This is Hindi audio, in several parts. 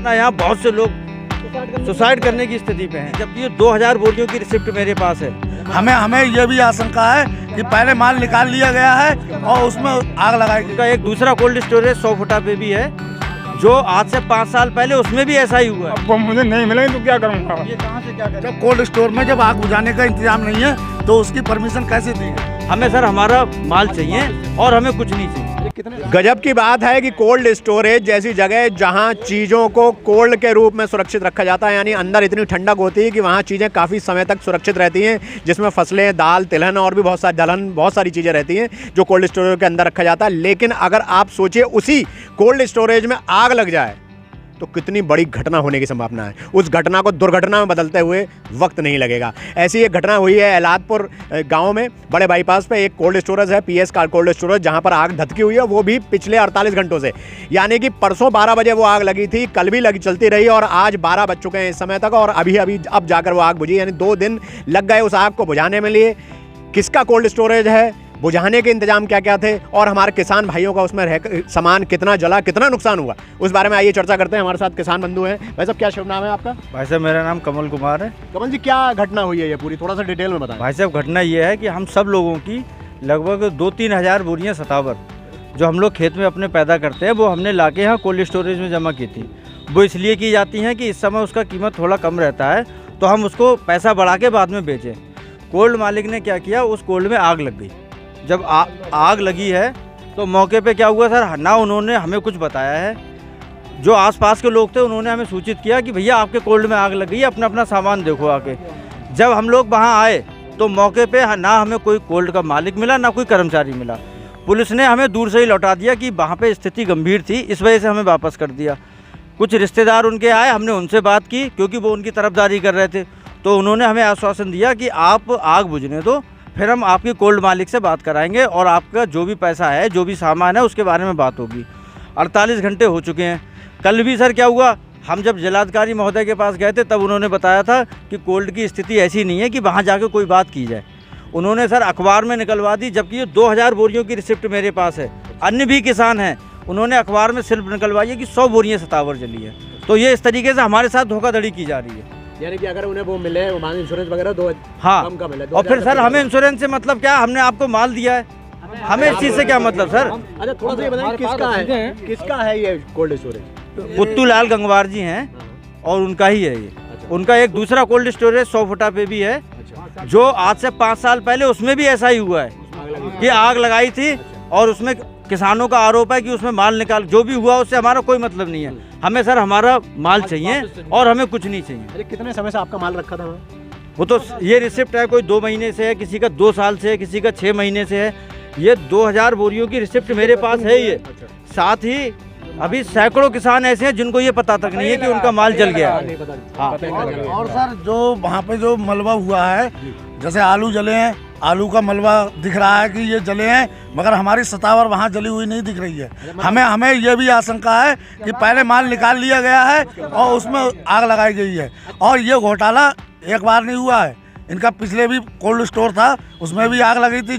ना यहाँ बहुत से लोग सुसाइड करने की स्थिति पे हैं, जबकि ये 2000 बोरियों की रिसिप्ट मेरे पास है। हमें ये भी आशंका है कि पहले माल निकाल लिया गया है और उसमें आग लगाई गई। का एक दूसरा कोल्ड स्टोरेज 100 फुटा पे भी है, जो आज से 5 साल पहले उसमें भी ऐसा ही हुआ है। अब मुझे नहीं मिलेंगे तो क्या करूँगा? ये कहाँ से क्या करें? जब कोल्ड स्टोर में जब आग बुझाने का इंतजाम नहीं है तो उसकी परमिशन कैसे दी? हमें सर हमारा माल चाहिए और हमें कुछ नहीं चाहिए। गजब की बात है कि कोल्ड स्टोरेज जैसी जगह जहां चीज़ों को कोल्ड के रूप में सुरक्षित रखा जाता है, यानी अंदर इतनी ठंडक होती है कि वहां चीज़ें काफ़ी समय तक सुरक्षित रहती हैं, जिसमें फसलें, दाल, तिलहन और भी बहुत सारी चीज़ें रहती हैं जो कोल्ड स्टोरेज के अंदर रखा जाता है। लेकिन अगर आप सोचिए उसी कोल्ड स्टोरेज में आग लग जाए तो कितनी बड़ी घटना होने की संभावना है। उस घटना को दुर्घटना में बदलते हुए वक्त नहीं लगेगा। ऐसी एक घटना हुई है एलादपुर गांव में, बड़े बाईपास पे एक कोल्ड स्टोरेज है, पीएस का कोल्ड स्टोरेज, जहां पर आग धधकी हुई है, वो भी पिछले 48 घंटों से। यानी कि परसों 12 बजे वो आग लगी थी, कल भी चलती रही और आज 12 बज चुके हैं इस समय तक, और अब जाकर वो आग बुझी। यानी 2 दिन लग गए उस आग को बुझाने में लिए। किसका कोल्ड स्टोरेज है, बुझाने के इंतजाम क्या क्या थे, और हमारे किसान भाइयों का उसमें सामान कितना जला, कितना नुकसान हुआ, उस बारे में आइए चर्चा करते हैं। हमारे साथ किसान बंधु हैं। भाई साहब, क्या शुभ नाम है आपका? भाई साहब, मेरा नाम कमल कुमार है। कमल जी, क्या घटना हुई है ये पूरी, थोड़ा सा डिटेल में बताएं। भाई साहब, घटना ये है कि हम सब लोगों की लगभग 2-3 हज़ार बोरियाँ सतावर जो हम लोग खेत में अपने पैदा करते हैं, वो हमने लाके यहाँ कोल्ड स्टोरेज में जमा की थी। वो इसलिए की जाती हैं कि इस समय उसका कीमत थोड़ा कम रहता है, तो हम उसको पैसा बढ़ा के बाद में बेचें। कोल्ड मालिक ने क्या किया, उस कोल्ड में आग लग गई। जब आग लगी है तो मौके पे क्या हुआ सर, ना उन्होंने हमें कुछ बताया है, जो आसपास के लोग थे उन्होंने हमें सूचित किया कि भैया आपके कोल्ड में आग लग गई है, अपना अपना सामान देखो आके। जब हम लोग वहाँ आए तो मौके पे ना हमें कोई कोल्ड का मालिक मिला, ना कोई कर्मचारी मिला। पुलिस ने हमें दूर से ही लौटा दिया कि वहाँ पे स्थिति गंभीर थी, इस वजह से हमें वापस कर दिया। कुछ रिश्तेदार उनके आए, हमने उनसे बात की क्योंकि वो उनकी तरफदारी कर रहे थे, तो उन्होंने हमें आश्वासन दिया कि आप आग बुझने दो, फिर हम आपके कोल्ड मालिक से बात कराएंगे और आपका जो भी पैसा है, जो भी सामान है, उसके बारे में बात होगी। 48 घंटे हो चुके हैं। कल भी सर क्या हुआ, हम जब जिलाधिकारी महोदय के पास गए थे तब उन्होंने बताया था कि कोल्ड की स्थिति ऐसी नहीं है कि वहाँ जाकर कोई बात की जाए। उन्होंने सर अखबार में निकलवा दी, जबकि ये 2000 बोरियों की रिसिप्ट मेरे पास है। अन्य भी किसान हैं, उन्होंने अखबार में सिर्फ निकलवाई है कि 100 बोरियाँ सतावर जली है। तो ये इस तरीके से हमारे साथ धोखाधड़ी की जा रही है। यानी कि अगर उन्हें वो मिले, वो इंश्योरेंस वगैरह हाँ, कम मिले, और फिर सर हमें इंश्योरेंस से मतलब क्या, हमने आपको माल दिया है, हमें इस चीज़ से क्या मतलब सर? अच्छा, थोड़ा सा ये बताएं किसका है ये कोल्ड स्टोरेज? पुत्तू लाल गंगवार जी हैं और उनका ही है ये। उनका एक दूसरा कोल्ड स्टोरेज 100 फुटा पे भी है, जो आज से 5 साल पहले उसमें भी ऐसा ही हुआ है कि आग लगाई थी, और उसमें किसानों का आरोप है कि उसमें माल निकाल, जो भी हुआ उससे हमारा कोई मतलब नहीं है। हमें सर हमारा माल चाहिए और हमें कुछ नहीं चाहिए। अरे कितने समय से आपका माल रखा था? वो तो ये रिसिप्ट है, कोई 2 महीने से है, किसी का 2 साल से है, किसी का 6 महीने से है। ये 2000 बोरियों की रिसिप्ट मेरे पास है ये। साथ ही अभी सैकड़ों किसान ऐसे हैं जिनको ये पता तक नहीं है कि उनका माल जल गया। हाँ। और सर जो वहाँ पे जो मलबा हुआ है, जैसे आलू जले हैं, आलू का मलबा दिख रहा है कि ये जले हैं, मगर हमारी सतावर वहाँ जली हुई नहीं दिख रही है। हमें ये भी आशंका है कि पहले माल निकाल लिया गया है और उसमें आग लगाई गई है। और ये घोटाला एक बार नहीं हुआ है, इनका पिछले भी कोल्ड स्टोर था, उसमें भी आग लगी थी।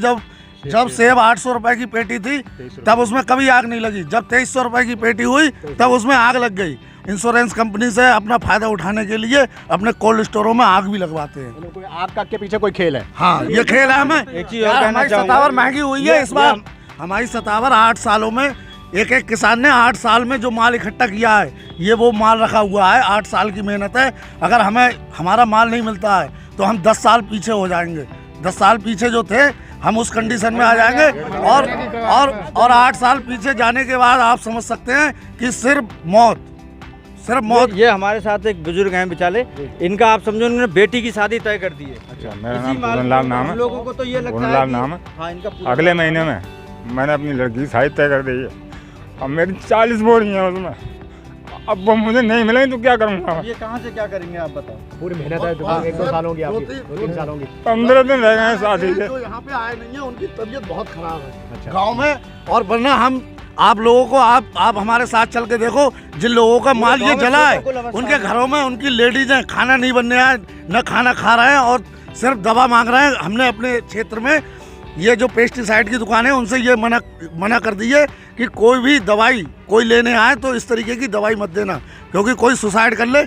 जब सेब 800 रुपए की पेटी थी तब उसमें कभी आग नहीं लगी। जब 2300 रुपए की पेटी हुई तब उसमें आग लग गई। इंश्योरेंस कंपनी से अपना फायदा उठाने के लिए अपने कोल्ड स्टोरों में आग भी लगवाते हैं। कोई आग का के पीछे कोई खेल है? हाँ, ये खेल है। हमें एक चीज और कहना हमारी चाहूंगा, सतावर महंगी हुई है इस बार। हमारी सतावर 8 सालों में, एक किसान ने 8 साल में जो माल इकट्ठा किया है, ये वो माल रखा हुआ है। 8 साल की मेहनत है। अगर हमें हमारा माल नहीं मिलता है तो हम 10 साल पीछे हो जाएंगे। 10 साल पीछे जो थे हम उस कंडीशन में आ जाएंगे। और 8 साल पीछे जाने के बाद आप समझ सकते हैं कि सिर्फ मौत। ये हमारे साथ एक बुजुर्ग हैं बेचारे, इनका आप समझो उन्होंने बेटी की शादी तय कर दी है। अच्छा, मेरा नाम पूरनलाल नाम है। लोगों को तो ये लगता पूरनलाल है नाम है। हाँ, इनका अगले महीने में मैंने अपनी लड़की की शादी तय कर दी है। अब मेरी 40 बोरी हैं उसमें, अब वो मुझे नहीं मिलेंगे तो क्या करूँगा? ये कहाँ से क्या करेंगे आप बताओ? पूरी मेहनत है, 1-2 सालों की आपकी, 2-3 सालों की। 15 दिन रह गए हैं शादी के। जो यहाँ पे आए नहीं है उनकी तबीयत बहुत खराब है गाँव में। और वरना हम आप लोगों को आप हमारे साथ चल के देखो, जिन लोगों का माल ये जला है उनके घरों में उनकी लेडीज हैं, खाना नहीं बनने आए, न खाना खा रहे हैं और सिर्फ दवा मांग रहे हैं। हमने अपने क्षेत्र में ये जो पेस्टिसाइड की दुकान है उनसे ये मना कर दी है कि कोई भी दवाई कोई लेने आए तो इस तरीके की दवाई मत देना, क्योंकि कोई सुसाइड कर ले।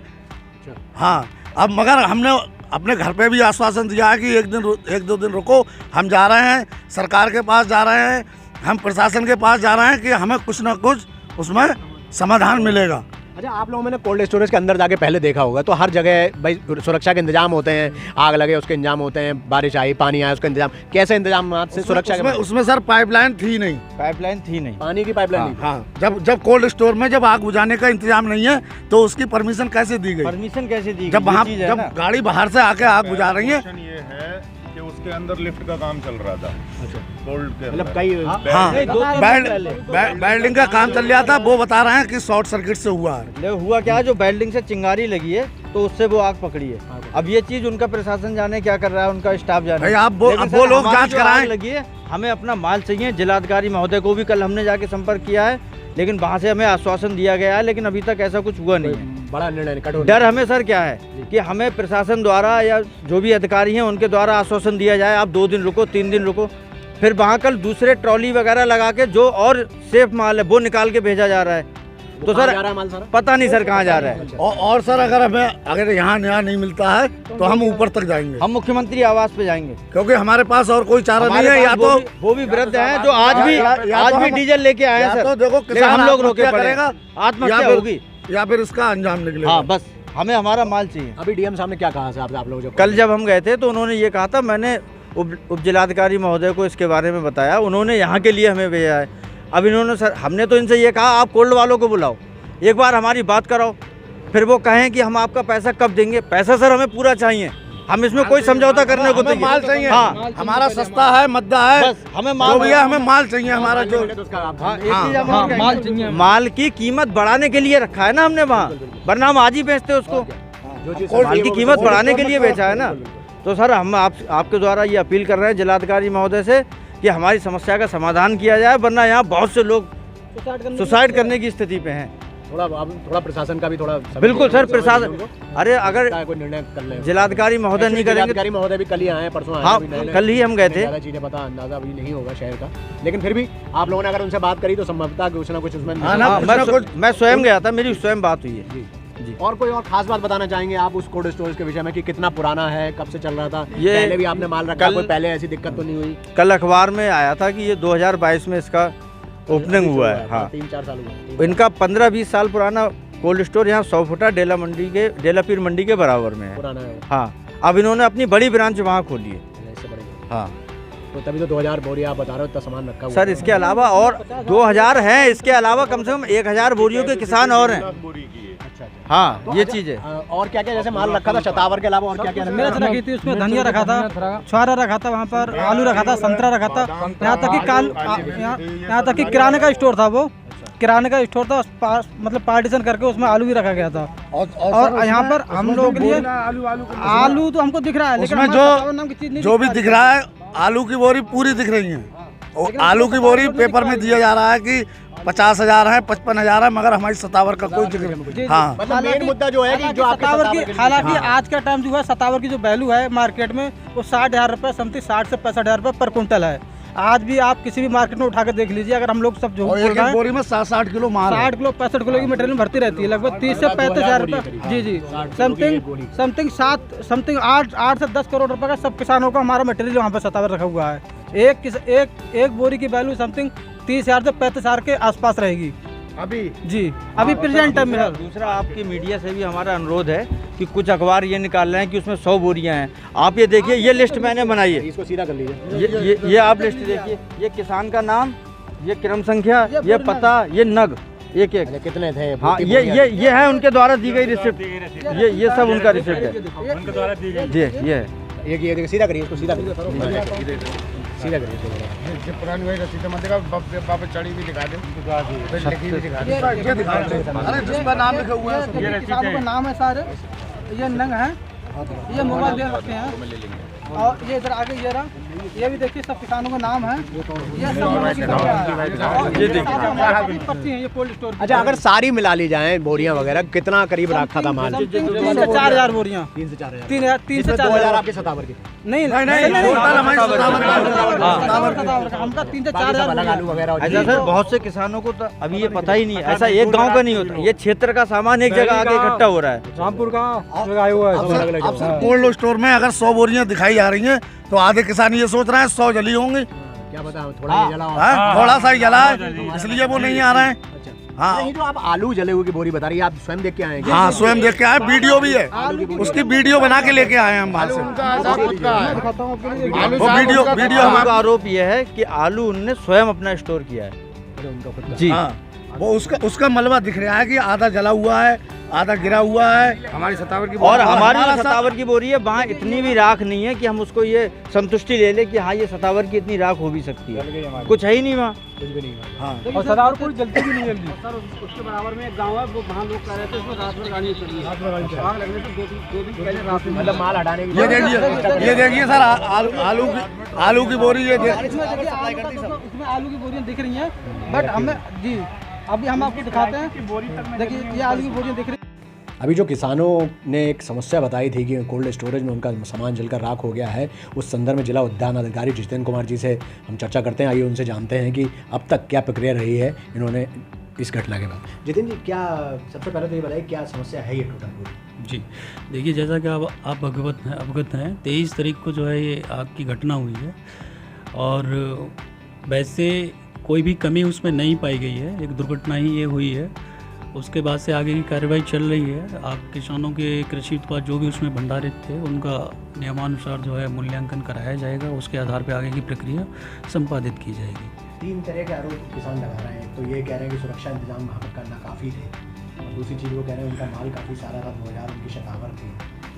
हाँ, अब मगर हमने अपने घर पे भी आश्वासन दिया है कि एक दो दिन रुको, हम जा रहे हैं सरकार के पास, जा रहे हैं हम प्रशासन के पास, जा रहे हैं कि हमें कुछ ना कुछ उसमें समाधान मिलेगा। अच्छा, आप लोगों ने कोल्ड स्टोरेज के अंदर जाके पहले देखा होगा, तो हर जगह भाई सुरक्षा के इंतजाम होते हैं, आग लगे उसके इंतजाम होते हैं, बारिश आई पानी आया उसका इंतजाम, कैसे इंतजाम से सुरक्षा के? उसमें सर पाइपलाइन थी नहीं, पानी की पाइपलाइन नहीं। हाँ, जब कोल्ड स्टोर में जब आग बुझाने का इंतजाम नहीं है तो उसकी परमिशन कैसे दी गई? जब वहाँ जब गाड़ी बाहर से आके आग बुझा रही है, ये है कि उसके अंदर लिफ्ट का काम चल रहा था। कोल्ड के मतलब कई वेल्डिंग का काम चल रहा था, वो बता रहे हैं कि शॉर्ट सर्किट से हुआ है। हुआ क्या, जो वेल्डिंग से चिंगारी लगी है तो उससे वो आग पकड़ी है। अब ये चीज उनका प्रशासन जाने क्या कर रहा है, उनका स्टाफ जाने। भाई आप वो लोग जांच कराएं। लगी है, हमें अपना माल चाहिए। जिलाधिकारी महोदय को भी कल हमने जाके संपर्क किया है, लेकिन वहाँ से हमें आश्वासन दिया गया है, लेकिन अभी तक ऐसा कुछ हुआ नहीं है। बड़ा निर्णय डर हमें सर क्या है कि हमें प्रशासन द्वारा या जो भी अधिकारी हैं उनके द्वारा आश्वासन दिया जाए, आप 2 दिन रुको, 3 दिन रुको, फिर वहाँ कल दूसरे ट्रॉली वगैरह लगा के जो और सेफ माल है वो निकाल के भेजा जा रहा है। तो सर पता नहीं सर कहाँ जा रहा है। और सर अगर यहाँ न्याय नहीं मिलता है तो हम ऊपर तक जाएंगे, हम मुख्यमंत्री आवास पे जाएंगे, क्योंकि हमारे पास और कोई चारा नहीं है। या तो वो भी वृद्ध हैं जो आज भी डीजल लेके आए हैं सर, तो देखो किसान हम लोग रोके पड़ेगा, आत्महत्या होगी या फिर इसका अंजाम निकलेगा। हाँ, बस हमें हमारा माल चाहिए। अभी डीएम साहब ने क्या कहा है आप लोग? कल जब हम गए थे तो उन्होंने ये कहा था, मैंने उप जिलाधिकारी महोदय को इसके बारे में बताया, उन्होंने यहाँ के लिए हमें भेजा है। अब इन्होंने सर, हमने तो इनसे ये कहा आप कोल्ड वालों को बुलाओ, एक बार हमारी बात कराओ, फिर वो कहें कि हम आपका पैसा कब देंगे। पैसा सर हमें पूरा चाहिए, हम इसमें कोई समझौता करने को माल चाहिए। हाँ, हमारा सस्ता है, मद्दा है, बस हमें माल भैया, हमें माल चाहिए। हमारा जो माल चाहिए, माल की कीमत बढ़ाने के लिए रखा है ना हमने वहाँ, वरना हम आज ही बेचते उसको। माल की कीमत बढ़ाने के लिए बेचा है ना। तो सर हम आपके द्वारा ये अपील कर रहे हैं जिलाधिकारी महोदय से कि हमारी समस्या का समाधान किया जाए, वरना यहाँ बहुत से लोग सुसाइड करने की स्थिति पे हैं। थोड़ा प्रशासन का भी थोड़ा बिल्कुल सर, प्रशासन, अरे अगर कोई निर्णय कर ले, जिलाधिकारी महोदय नहीं करेंगे। जिलाधिकारी महोदय भी कल ही आए हैं, परसों आए। हाँ, कल ही हम गए थे। ज़्यादा चीज़ें पता अंदाजा अभी नहीं होगा शहर का, लेकिन फिर भी आप लोगों ने अगर उनसे बात करी तो संभवतः कुछ ना कुछ उसमें। मैं स्वयं गया था, मेरी स्वयं बात हुई है जी। और कोई और खास बात बताना चाहेंगे आप उस कोल्ड स्टोरेज के विषय में कि कितना पुराना है, कब से चल रहा था? ये पहले भी आपने माल रखा, कोई पहले ऐसी दिक्कत तो नहीं हुई? कल अखबार में आया था कि ये 2022 में इसका ओपनिंग हुआ है। हाँ, 3-4 साल हुआ। इनका 15-20 साल पुराना कोल्ड स्टोर यहाँ 100 फुटा डेला पीर मंडी के बराबर में है। पुराना है। हाँ, अब इन्होंने अपनी बड़ी ब्रांच वहाँ खोली है। हाँ, तो तभी तो 2000 बोरी आप बता रहे हो, इतना सामान रखा हुआ सर। इसके अलावा और 2000 हैं, इसके अलावा कम से कम 1000 बोरियों के किसान और हैं। हाँ, तो ये चीज़ है। और क्या क्या जैसे माल रखा था शतावर के अलावा और क्या क्या? मिर्च रखी थी, उसमें धनिया रखा था, छुआरा रखा था, वहाँ पर आलू रखा था, संतरा रखा था, यहाँ तक कि किराने का स्टोर था। वो किराने का स्टोर था, मतलब पार्टीशन करके उसमें आलू भी रखा गया था। और यहाँ पर हम लोगों के लिए आलू तो हमको दिख रहा है, लेकिन जो भी दिख रहा है, आलू की बोरी पूरी दिख रही है। और आलू की बोरी पेपर में दिया जा रहा है कि 50,000 है, 55,000 है, मगर हमारी सतावर का कोई जिक्र नहीं। हाँ, मतलब मेन मुद्दा जो है कि जो सतावर की, हालांकि आज का टाइम जो है सतावर की जो वैल्यू है मार्केट में वो 60,000 रुपये, समथिंग 60 से 65,000 रुपये पर कुंटल है। आज भी आप किसी भी मार्केट में उठा के देख लीजिए, अगर हम लोग सब जो बोरी में 60 किलो माल, 60 किलो 65 किलो की मटेरियल भरती रहती है, लगभग 30 से 35,000 रुपये। जी, समथिंग 8 से 10 करोड़ रुपए का सब किसानों का हमारा मटेरियल वहाँ पर सतावर रखा हुआ है। एक बोरी की वैल्यू समथिंग 30,000 से 35,000 के आसपास रहेगी अभी। जी, अभी प्रेजेंट टाइम में। दूसरा, आपकी मीडिया से भी हमारा अनुरोध है कि कुछ अखबार ये निकाल रहे हैं कि उसमें 100 बोरियां हैं। आप ये देखिए, ये लिस्ट मैंने बनाई है, इसको सीधा कर लीजिए। ये आप लिस्ट देखिए, ये किसान का नाम, ये क्रम संख्या, ये पता, ये नग, एक कितने थे? हाँ, ये है उनके द्वारा दी गई रिसिप्ट। ये सब उनका रिसिप्ट है जी। ये है, ये सीधा करिए, इसको सीधा करिए, सीधा करिए। पुरानी वही रसीद मत दिखा, बाबा चढ़ी भी दिखा दे, लिखी भी दिखा दे। अरे जिसका नाम लिखा हुआ है, ये किसानों का नाम है सारे। ये नंग है, ये मोबाइल दे रखे हैं, और ये इधर आगे ये रहा ये भी देखिए सब किसानों का नाम है, ये सब लोगों की पर्ची है, ये कोल्ड स्टोर। अच्छा, अगर सारी मिला ली जाए बोरियां वगैरह, कितना करीब रखा था माल? 3 से 4 हजार बोरियां। 3 से 4 हजार। 3 से 4 2000 आपके सतावर की? नहीं टोटल हमारी सतावर हमका 3 से 4 हजार आलू वगैरह। ऐसा सर बहुत से किसानों को तो अभी ये पता ही नहीं है, ऐसा एक गांव का नहीं होता, ये क्षेत्र का सामान एक जगह आके इकट्ठा हो रहा है। रामपुर का आया हुआ है। अब सर कोल्ड स्टोर में अगर 100 बोरियां दिखाई आ रही हैं तो आधे किसान ये सोच रहे हैं 100 जली होंगी। क्या पता थोड़ा ही जला हो। हाँ, थोड़ा सा ही जला है, इसलिए वो नहीं आ रहे हैं। हाँ, ये जो आप आलू जले हुए की बोरी बता रही है, आप स्वयं देख के आए हैं? हाँ स्वयं देख के आए, वीडियो भी है, उसकी वीडियो बना के लेके आए हैं हम वहाँ से। वो वीडियो हमारा हमारा आरोप ये है कि आलू उनने स्वयं अपना स्टोर किया है जी। हाँ, वो उसका मलबा दिख रहा है कि आधा जला हुआ है, आधा गिरा हुआ है। हमारी सतावर की और हमारी जो सतावर की बोरी है वहाँ इतनी भी राख नहीं है कि हम उसको ये संतुष्टि ले लें कि हाँ ये सतावर की इतनी राख हो भी सकती है, कुछ है ही नहीं वहाँ। हाँ, और सदावर कोई जलती भी नहीं जल्दी। सर उसके बराबर में एक गांव है, वो वहाँ लोग कह रहे थे इसमें रात भर गाड़ी चल रही है, आग लगने से 2 दिन पहले रात में मतलब माल हटाने की। ये देखिए सर आलू की बोरी, ये देखिए इसमें आलू की बोरियां दिख रही हैं, बट हमें जी अभी हम आपको दिखाते हैं। देखिए ये आलू की बोरियां दिख रही हैं। अभी जो किसानों ने एक समस्या बताई थी कि कोल्ड स्टोरेज में उनका सामान जलकर राख हो गया है, उस संदर्भ में जिला उद्यान अधिकारी जितेंद्र कुमार जी से हम चर्चा करते हैं। आइए उनसे जानते हैं कि अब तक क्या प्रक्रिया रही है इन्होंने इस घटना के बाद। जितेंद्र जी, क्या सबसे पहले तो ये बताइए क्या समस्या है ये टोटल पूरी? जी देखिए, जैसा कि आप अवगत हैं 23 तारीख को जो है ये आग की घटना हुई है और वैसे कोई भी कमी उसमें नहीं पाई गई है, एक दुर्घटना ही ये हुई है। उसके बाद से आगे की कार्रवाई चल रही है। आप किसानों के कृषि उत्पाद जो भी उसमें भंडारित थे उनका नियमानुसार जो है मूल्यांकन कराया जाएगा, उसके आधार पर आगे की प्रक्रिया संपादित की जाएगी। 3 तरह के आरोप किसान लगा रहे हैं। तो ये कह रहे हैं कि सुरक्षा इंतजाम वहाँ पर करना काफ़ी थे, और दूसरी चीज़ वो कह रहे हैं उनका माल काफ़ी सारा था, 2000 उनकी शतावर थी,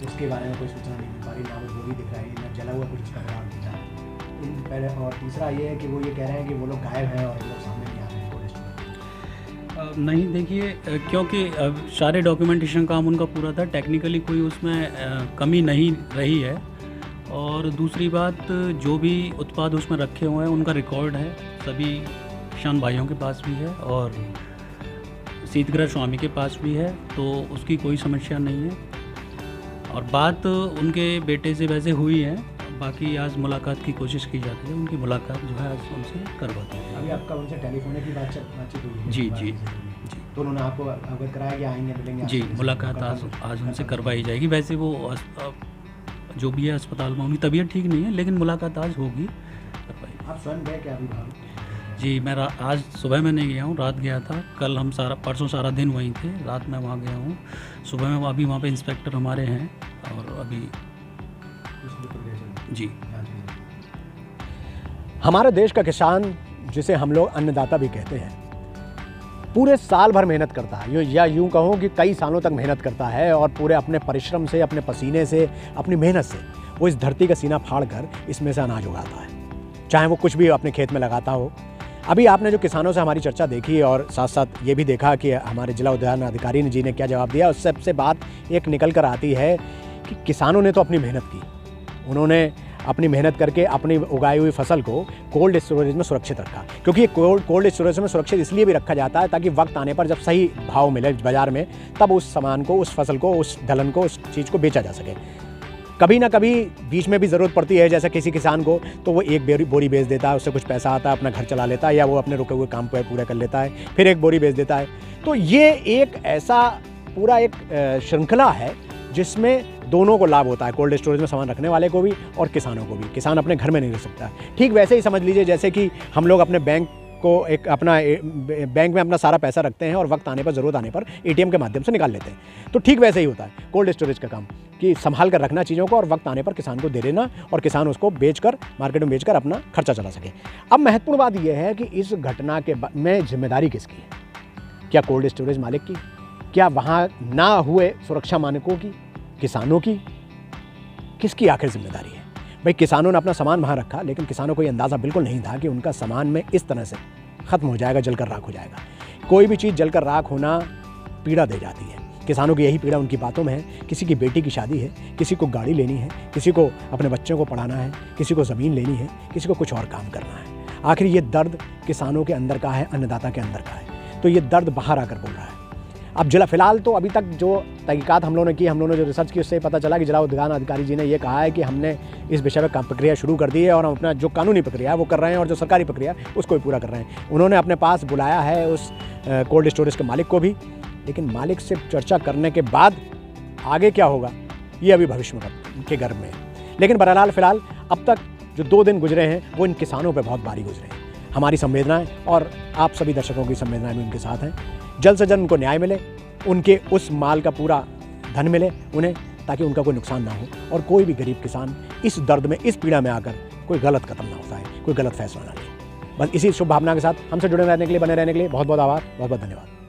उसके बारे में कोई सूचना नहीं मिल पा रही, ना वो बोरी दिख रही है, ना जला हुआ कुछ उसका बराबर दिख रहा है। और तीसरा ये है कि वो ये कह रहे हैं कि वो लोग गायब हैं और लोग सामने नहीं आ रहे हैं। नहीं देखिए, क्योंकि सारे डॉक्यूमेंटेशन काम उनका पूरा था, टेक्निकली कोई उसमें कमी नहीं रही है। और दूसरी बात, जो भी उत्पाद उसमें रखे हुए हैं उनका रिकॉर्ड है, सभी किसान भाइयों के पास भी है और शीतगृह स्वामी के पास भी है, तो उसकी कोई समस्या नहीं है। और बात उनके बेटे से वैसे हुई है, बाकी आज मुलाकात की कोशिश की जाती है, उनकी मुलाकात जो है आज उनसे करवाते हैं। अभी आपका उनसे टेलीफोन की बातचीत हुई है? जी। तो उन्होंने आपको अवगत कराया कि आएंगे मिलेंगे? जी, मुलाकात आज उनसे करवाई जाएगी। वैसे वो जो भी है अस्पताल में, उनकी तबीयत ठीक नहीं है, लेकिन मुलाकात आज होगी, करवाई। आप स्वयं गए क्या अभी बाहर? जी, मैं आज सुबह में नहीं गया हूँ, रात गया था। कल हम परसों सारा दिन वहीं थे, रात में वहाँ गया हूँ। सुबह में अभी वहाँ पे इंस्पेक्टर हमारे हैं और अभी जी। हमारे देश का किसान, जिसे हम लोग अन्नदाता भी कहते हैं, पूरे साल भर मेहनत करता है, या यूँ कहूँ कि कई सालों तक मेहनत करता है और पूरे अपने परिश्रम से, अपने पसीने से, अपनी मेहनत से वो इस धरती का सीना फाड़ कर इसमें से अनाज उगाता है, चाहे वो कुछ भी अपने खेत में लगाता हो। अभी आपने जो किसानों से हमारी चर्चा देखी और साथ साथ ये भी देखा कि हमारे जिला उद्यान अधिकारी जी ने क्या जवाब दिया, उस सबसे बात एक निकल कर आती है कि किसानों ने तो अपनी मेहनत की, उन्होंने अपनी मेहनत करके अपनी उगाई हुई फसल को कोल्ड स्टोरेज में सुरक्षित रखा। क्योंकि ये कोल्ड स्टोरेज में सुरक्षित इसलिए भी रखा जाता है ताकि वक्त आने पर जब सही भाव मिले बाज़ार में, तब उस सामान को, उस फसल को, उस दलहन को, उस चीज़ को बेचा जा सके। कभी ना कभी बीच में भी ज़रूरत पड़ती है, जैसे किसी किसान को, तो वो एक बोरी बेच देता है, उससे कुछ पैसा आता है, अपना घर चला लेता है, या वो अपने रुके हुए काम को पूरा कर लेता है, फिर एक बोरी बेच देता है। तो ये एक ऐसा पूरा एक श्रृंखला है जिसमें दोनों को लाभ होता है, कोल्ड स्टोरेज में सामान रखने वाले को भी और किसानों को भी। किसान अपने घर में नहीं रह सकता। ठीक वैसे ही समझ लीजिए जैसे कि हम लोग अपने बैंक में अपना सारा पैसा रखते हैं और वक्त आने पर, ज़रूरत आने पर एटीएम के माध्यम से निकाल लेते हैं। तो ठीक वैसे ही होता है कोल्ड स्टोरेज का काम, कि संभाल कर रखना चीज़ों को और वक्त आने पर किसान को दे देना, और किसान उसको बेचकर, मार्केट में बेचकर अपना खर्चा चला सके। अब महत्वपूर्ण बात यह है कि इस घटना के में जिम्मेदारी किसकी है? क्या कोल्ड स्टोरेज मालिक की? क्या वहाँ ना हुए सुरक्षा मानकों की? किसानों की? किसकी आखिर जिम्मेदारी है? भाई किसानों ने अपना सामान वहाँ रखा, लेकिन किसानों को ये अंदाज़ा बिल्कुल नहीं था कि उनका सामान में इस तरह से ख़त्म हो जाएगा, जलकर राख हो जाएगा। कोई भी चीज़ जलकर राख होना पीड़ा दे जाती है, किसानों की यही पीड़ा उनकी बातों में है। किसी की बेटी की शादी है, किसी को गाड़ी लेनी है, किसी को अपने बच्चों को पढ़ाना है, किसी को ज़मीन लेनी है, किसी को कुछ और काम करना है। आखिर ये दर्द किसानों के अंदर का है, अन्नदाता के अंदर का है, तो ये दर्द बाहर आकर बोल रहा है। अब जिला फ़िलहाल तो अभी तक जो तहकीकात हम लोगों ने की, हम लोगों ने जो रिसर्च की, उससे पता चला कि जिला उद्यान अधिकारी जी ने ये कहा है कि हमने इस विषय में प्रक्रिया शुरू कर दी है और हम अपना जो कानूनी प्रक्रिया है वो कर रहे हैं और जो सरकारी प्रक्रिया है उसको भी पूरा कर रहे हैं। उन्होंने अपने पास बुलाया है उस कोल्ड स्टोरेज के मालिक को भी, लेकिन मालिक से चर्चा करने के बाद आगे क्या होगा ये अभी भविष्य के गर्भ में है। लेकिन बहरहाल फ़िलहाल अब तक जो 2 दिन गुजरे हैं वो इन किसानों पर बहुत भारी गुजरे हैं। हमारी संवेदनाएँ और आप सभी दर्शकों की संवेदनाएँ भी उनके साथ हैं। जल्द से जल्द उनको न्याय मिले, उनके उस माल का पूरा धन मिले उन्हें, ताकि उनका कोई नुकसान ना हो और कोई भी गरीब किसान इस दर्द में, इस पीड़ा में आकर कोई गलत कदम ना उठाए, कोई गलत फैसला ना ले। बस इसी शुभ भावना के साथ हमसे जुड़े रहने के लिए, बने रहने के लिए बहुत बहुत आभार, बहुत बहुत धन्यवाद।